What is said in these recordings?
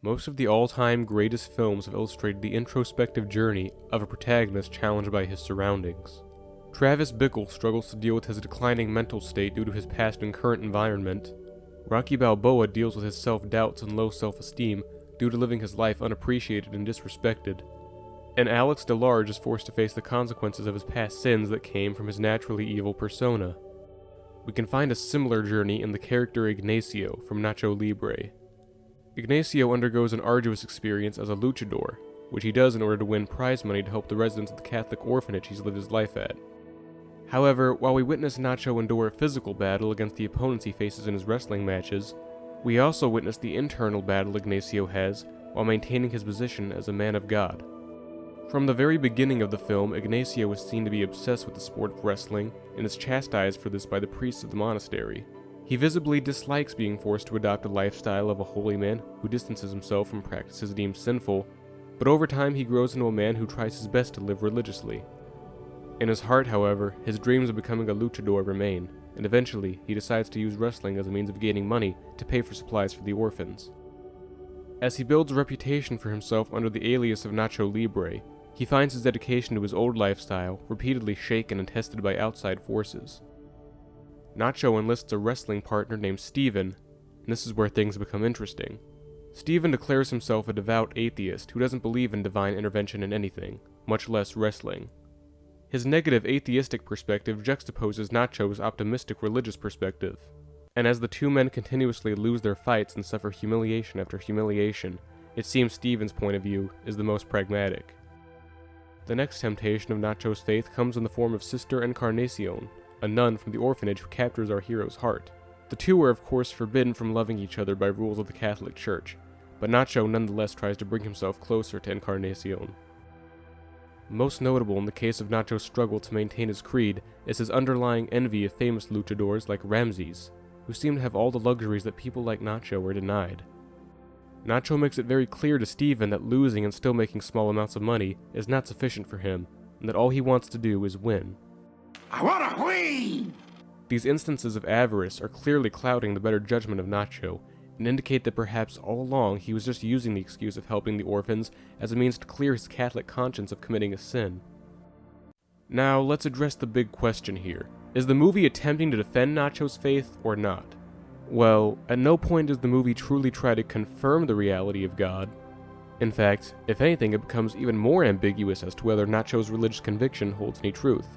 Most of the all-time greatest films have illustrated the introspective journey of a protagonist challenged by his surroundings. Travis Bickle struggles to deal with his declining mental state due to his past and current environment. Rocky Balboa deals with his self-doubts and low self-esteem due to living his life unappreciated and disrespected. And Alex DeLarge is forced to face the consequences of his past sins that came from his naturally evil persona. We can find a similar journey in the character Ignacio from Nacho Libre. Ignacio undergoes an arduous experience as a luchador, which he does in order to win prize money to help the residents of the Catholic orphanage he's lived his life at. However, while we witness Nacho endure a physical battle against the opponents he faces in his wrestling matches, we also witness the internal battle Ignacio has while maintaining his position as a man of God. From the very beginning of the film, Ignacio is seen to be obsessed with the sport of wrestling and is chastised for this by the priests of the monastery. He visibly dislikes being forced to adopt a lifestyle of a holy man who distances himself from practices deemed sinful, but over time he grows into a man who tries his best to live religiously. In his heart, however, his dreams of becoming a luchador remain, and eventually he decides to use wrestling as a means of gaining money to pay for supplies for the orphans. As he builds a reputation for himself under the alias of Nacho Libre, he finds his dedication to his old lifestyle repeatedly shaken and tested by outside forces. Nacho enlists a wrestling partner named Steven, and this is where things become interesting. Steven declares himself a devout atheist who doesn't believe in divine intervention in anything, much less wrestling. His negative atheistic perspective juxtaposes Nacho's optimistic religious perspective, and as the two men continuously lose their fights and suffer humiliation after humiliation, it seems Steven's point of view is the most pragmatic. The next temptation of Nacho's faith comes in the form of Sister Encarnacion, a nun from the orphanage who captures our hero's heart. The two are of course forbidden from loving each other by rules of the Catholic Church, but Nacho nonetheless tries to bring himself closer to Encarnacion. Most notable in the case of Nacho's struggle to maintain his creed is his underlying envy of famous luchadors like Ramses, who seem to have all the luxuries that people like Nacho are denied. Nacho makes it very clear to Steven that losing and still making small amounts of money is not sufficient for him, and that all he wants to do is win. I want to win! These instances of avarice are clearly clouding the better judgment of Nacho, and indicate that perhaps all along he was just using the excuse of helping the orphans as a means to clear his Catholic conscience of committing a sin. Now, let's address the big question here. Is the movie attempting to defend Nacho's faith or not? Well, at no point does the movie truly try to confirm the reality of God. In fact, if anything, it becomes even more ambiguous as to whether Nacho's religious conviction holds any truth.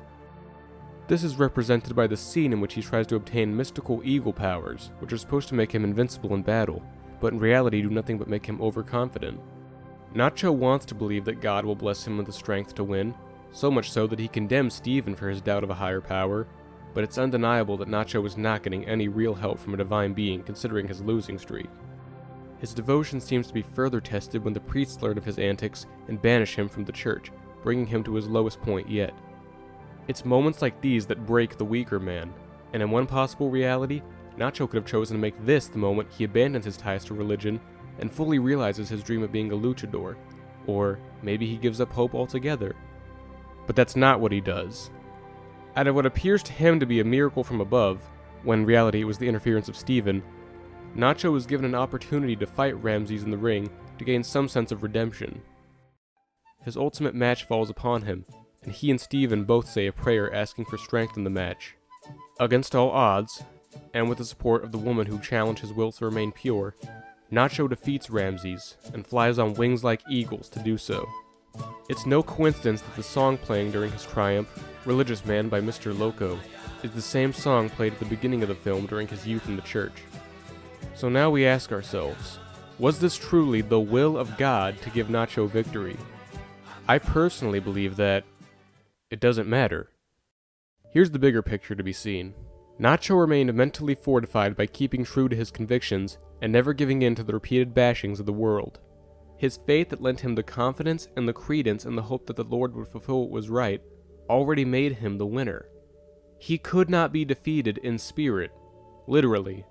This is represented by the scene in which he tries to obtain mystical eagle powers, which are supposed to make him invincible in battle, but in reality do nothing but make him overconfident. Nacho wants to believe that God will bless him with the strength to win, so much so that he condemns Steven for his doubt of a higher power, but it's undeniable that Nacho is not getting any real help from a divine being considering his losing streak. His devotion seems to be further tested when the priests learn of his antics and banish him from the church, bringing him to his lowest point yet. It's moments like these that break the weaker man, and in one possible reality, Nacho could have chosen to make this the moment he abandons his ties to religion and fully realizes his dream of being a luchador, or maybe he gives up hope altogether. But that's not what he does. Out of what appears to him to be a miracle from above, when in reality it was the interference of Steven, Nacho is given an opportunity to fight Ramses in the ring to gain some sense of redemption. His ultimate match falls upon him, and he and Steven both say a prayer asking for strength in the match. Against all odds, and with the support of the woman who challenged his will to remain pure, Nacho defeats Ramses and flies on wings like eagles to do so. It's no coincidence that the song playing during his triumph, Religious Man by Mr. Loco, is the same song played at the beginning of the film during his youth in the church. So now we ask ourselves, was this truly the will of God to give Nacho victory? I personally believe that it doesn't matter. Here's the bigger picture to be seen. Nacho remained mentally fortified by keeping true to his convictions and never giving in to the repeated bashings of the world. His faith that lent him the confidence and the credence and the hope that the Lord would fulfill what was right already made him the winner. He could not be defeated in spirit, literally.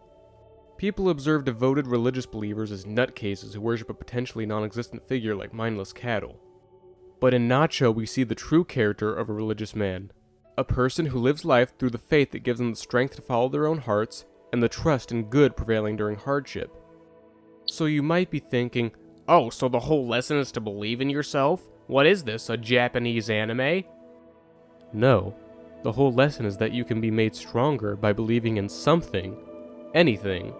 People observe devoted religious believers as nutcases who worship a potentially non-existent figure like mindless cattle. But in Nacho we see the true character of a religious man, a person who lives life through the faith that gives them the strength to follow their own hearts and the trust in good prevailing during hardship. So you might be thinking, Oh, so the whole lesson is to believe in yourself? What is this, a Japanese anime? No. The whole lesson is that you can be made stronger by believing in something. Anything.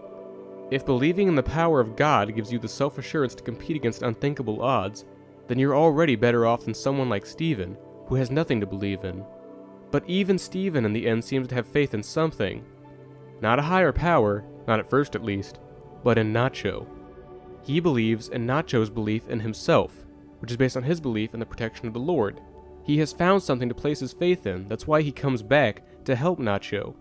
If believing in the power of God gives you the self-assurance to compete against unthinkable odds, then you're already better off than someone like Steven, who has nothing to believe in. But even Steven in the end seems to have faith in something. Not a higher power, not at first at least, but in Nacho. He believes in Nacho's belief in himself, which is based on his belief in the protection of the Lord. He has found something to place his faith in, that's why he comes back to help Nacho.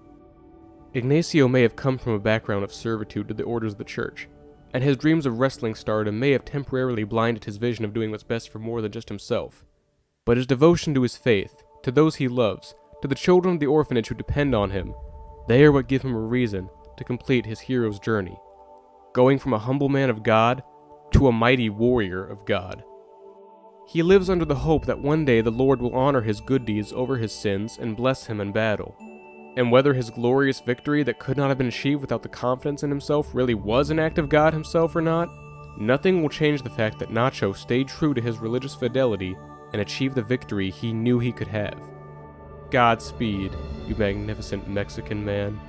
Ignacio may have come from a background of servitude to the orders of the church, and his dreams of wrestling stardom may have temporarily blinded his vision of doing what's best for more than just himself. But his devotion to his faith, to those he loves, to the children of the orphanage who depend on him, they are what give him a reason to complete his hero's journey, going from a humble man of God to a mighty warrior of God. He lives under the hope that one day the Lord will honor his good deeds over his sins and bless him in battle. And whether his glorious victory that could not have been achieved without the confidence in himself really was an act of God himself or not, nothing will change the fact that Nacho stayed true to his religious fidelity and achieved the victory he knew he could have. Godspeed, you magnificent Mexican man.